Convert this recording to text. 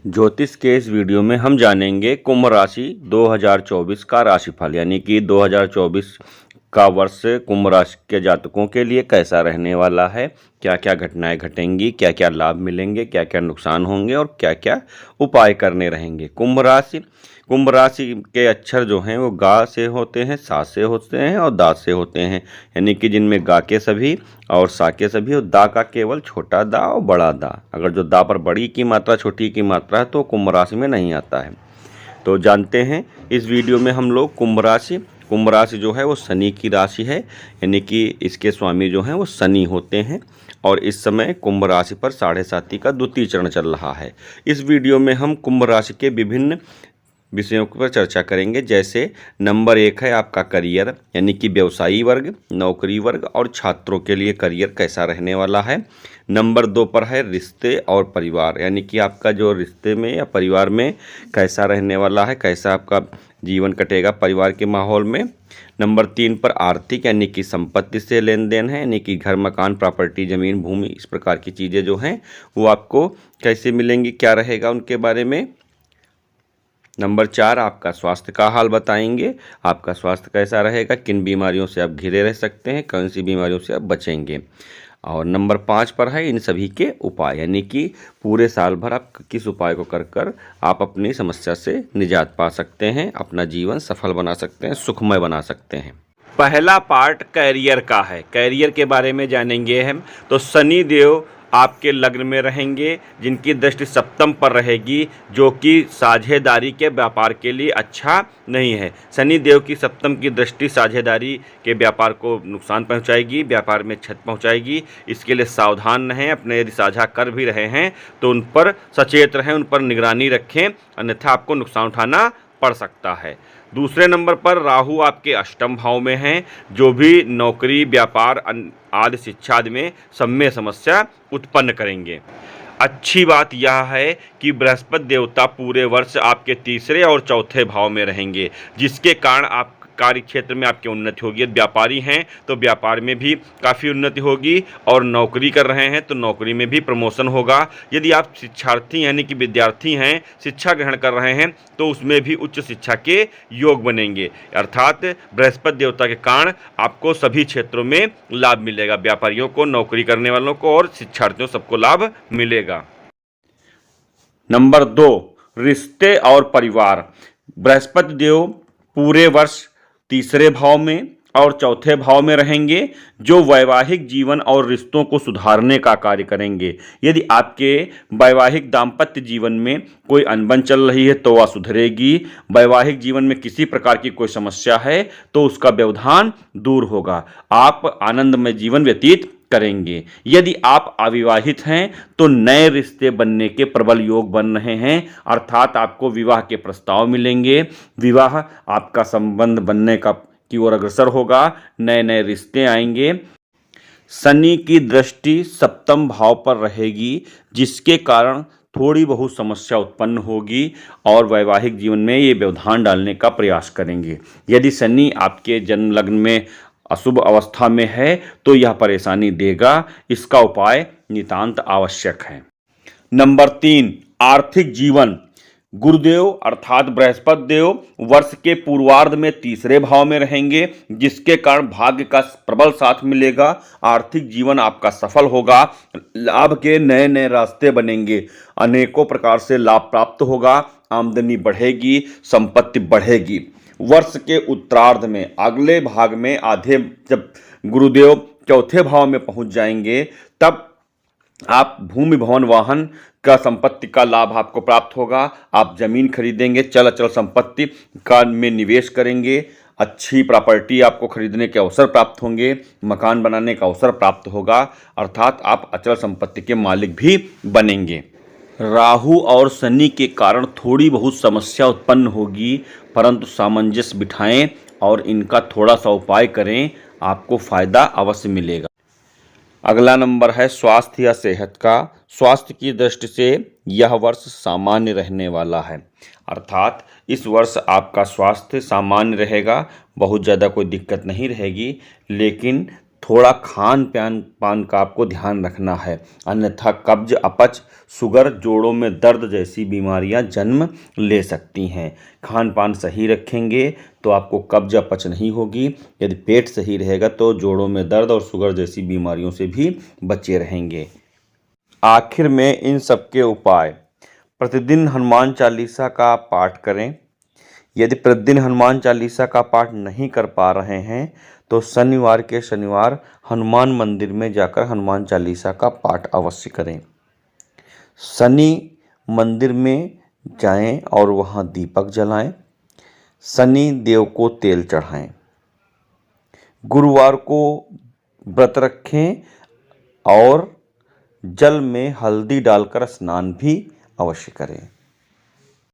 ज्योतिष के इस वीडियो में हम जानेंगे कुंभ राशि 2024 का राशिफल, यानी कि 2024 का वर्ष कुंभ राशि के जातकों के लिए कैसा रहने वाला है। क्या क्या घटनाएं घटेंगी, क्या क्या लाभ मिलेंगे, क्या क्या नुकसान होंगे और क्या क्या उपाय करने रहेंगे। कुंभ राशि के अक्षर जो हैं वो गा से होते हैं, सा से होते हैं और दा से होते हैं, यानी कि जिनमें गा के सभी और सा के सभी और दा का केवल छोटा दा और बड़ा दा। अगर जो दा पर बड़ी की मात्रा छोटी की मात्रा है तो कुंभ राशि में नहीं आता है। तो जानते हैं इस वीडियो में हम लोग कुंभ राशि जो है वो शनि की राशि है, यानी कि इसके स्वामी जो हैं वो शनि होते हैं। और इस समय कुंभ राशि पर 7.5 का द्वितीय चरण चल रहा है। इस वीडियो में हम कुंभ राशि के विभिन्न विषयों पर चर्चा करेंगे। जैसे नंबर 1 है आपका करियर, यानी कि व्यवसायी वर्ग, नौकरी वर्ग और छात्रों के लिए करियर कैसा रहने वाला है। नंबर 2 पर है रिश्ते और परिवार, यानी कि आपका जो रिश्ते में या परिवार में कैसा रहने वाला है, कैसा आपका जीवन कटेगा परिवार के माहौल में। नंबर 3 पर आर्थिक, यानी कि संपत्ति से लेन देन है, यानी कि घर मकान प्रॉपर्टी ज़मीन भूमि इस प्रकार की चीज़ें जो हैं वो आपको कैसे मिलेंगी, क्या रहेगा उनके बारे में। नंबर 4 आपका स्वास्थ्य का हाल बताएंगे, आपका स्वास्थ्य कैसा रहेगा, किन बीमारियों से आप घिरे रह सकते हैं, कौन सी बीमारियों से आप बचेंगे। और नंबर 5 पर है इन सभी के उपाय, यानी कि पूरे साल भर आप किस उपाय को कर कर आप अपनी समस्या से निजात पा सकते हैं, अपना जीवन सफल बना सकते हैं, सुखमय बना सकते हैं। पहला पार्ट कैरियर का है, कैरियर के बारे में जानेंगे हम। तो शनि देव आपके लग्न में रहेंगे, जिनकी दृष्टि सप्तम पर रहेगी, जो कि साझेदारी के व्यापार के लिए अच्छा नहीं है। शनि देव की सप्तम की दृष्टि साझेदारी के व्यापार को नुकसान पहुंचाएगी, व्यापार में क्षति पहुंचाएगी। इसके लिए सावधान रहें। अपने यदि साझा कर भी रहे हैं तो उन पर सचेत रहें, उन पर निगरानी रखें, अन्यथा आपको नुकसान उठाना पड़ सकता है। दूसरे नंबर पर राहु आपके अष्टम भाव में हैं, जो भी नौकरी व्यापार आदि शिक्षा आदि में सब में समस्या उत्पन्न करेंगे। अच्छी बात यह है कि बृहस्पति देवता पूरे वर्ष आपके तीसरे और चौथे भाव में रहेंगे, जिसके कारण आप कार्य क्षेत्र में आपकी उन्नति होगी। यदि व्यापारी हैं तो व्यापार में भी काफ़ी उन्नति होगी, और नौकरी कर रहे हैं तो नौकरी में भी प्रमोशन होगा। यदि आप शिक्षार्थी यानी कि विद्यार्थी हैं, शिक्षा ग्रहण कर रहे हैं, तो उसमें भी उच्च शिक्षा के योग बनेंगे। अर्थात बृहस्पति देवता के कारण आपको सभी क्षेत्रों में लाभ मिलेगा, व्यापारियों को, नौकरी करने वालों को और शिक्षार्थियों सबको लाभ मिलेगा। नंबर 2 रिश्ते और परिवार। बृहस्पति देव पूरे वर्ष तीसरे भाव में और चौथे भाव में रहेंगे, जो वैवाहिक जीवन और रिश्तों को सुधारने का कार्य करेंगे। यदि आपके वैवाहिक दाम्पत्य जीवन में कोई अनबन चल रही है तो वह सुधरेगी। वैवाहिक जीवन में किसी प्रकार की कोई समस्या है तो उसका व्यवधान दूर होगा, आप आनंदमय जीवन व्यतीत करेंगे। यदि आप अविवाहित हैं तो नए रिश्ते बनने के प्रबल योग बन रहे हैं, अर्थात आपको विवाह के प्रस्ताव मिलेंगे, विवाह आपका संबंध बनने की ओर अग्रसर होगा, नए नए रिश्ते आएंगे। शनि की दृष्टि सप्तम भाव पर रहेगी, जिसके कारण थोड़ी बहुत समस्या उत्पन्न होगी और वैवाहिक जीवन में ये व्यवधान डालने का प्रयास करेंगे। यदि शनि आपके जन्म लग्न में अशुभ अवस्था में है तो यह परेशानी देगा, इसका उपाय नितांत आवश्यक है। नंबर 3 आर्थिक जीवन। गुरुदेव अर्थात बृहस्पति देव वर्ष के पूर्वार्ध में तीसरे भाव में रहेंगे, जिसके कारण भाग्य का प्रबल साथ मिलेगा, आर्थिक जीवन आपका सफल होगा, लाभ के नए नए रास्ते बनेंगे, अनेकों प्रकार से लाभ प्राप्त होगा, आमदनी बढ़ेगी, संपत्ति बढ़ेगी। वर्ष के उत्तरार्ध में अगले भाग में आधे जब गुरुदेव चौथे भाव में पहुंच जाएंगे, तब आप भूमि भवन वाहन का संपत्ति का लाभ आपको प्राप्त होगा। आप जमीन खरीदेंगे, चल अचल संपत्ति का में निवेश करेंगे, अच्छी प्रॉपर्टी आपको खरीदने के अवसर प्राप्त होंगे, मकान बनाने का अवसर प्राप्त होगा, अर्थात आप अचल संपत्ति के मालिक भी बनेंगे। राहु और शनि के कारण थोड़ी बहुत समस्या उत्पन्न होगी, परंतु सामंजस्य बिठाएं और इनका थोड़ा सा उपाय करें, आपको फायदा अवश्य मिलेगा। अगला नंबर है स्वास्थ्य या सेहत का। स्वास्थ्य की दृष्टि से यह वर्ष सामान्य रहने वाला है, अर्थात इस वर्ष आपका स्वास्थ्य सामान्य रहेगा, बहुत ज़्यादा कोई दिक्कत नहीं रहेगी, लेकिन थोड़ा खान पान पान का आपको ध्यान रखना है, अन्यथा कब्ज, अपच, शुगर, जोड़ों में दर्द जैसी बीमारियां जन्म ले सकती हैं। खान पान सही रखेंगे तो आपको कब्ज, अपच नहीं होगी। यदि पेट सही रहेगा तो जोड़ों में दर्द और शुगर जैसी बीमारियों से भी बचे रहेंगे। आखिर में इन सबके उपाय: प्रतिदिन हनुमान चालीसा का पाठ करें। यदि प्रतिदिन हनुमान चालीसा का पाठ नहीं कर पा रहे हैं तो शनिवार के शनिवार हनुमान मंदिर में जाकर हनुमान चालीसा का पाठ अवश्य करें। शनि मंदिर में जाएं और वहां दीपक जलाएं। शनि देव को तेल चढ़ाएं। गुरुवार को व्रत रखें और जल में हल्दी डालकर स्नान भी अवश्य करें।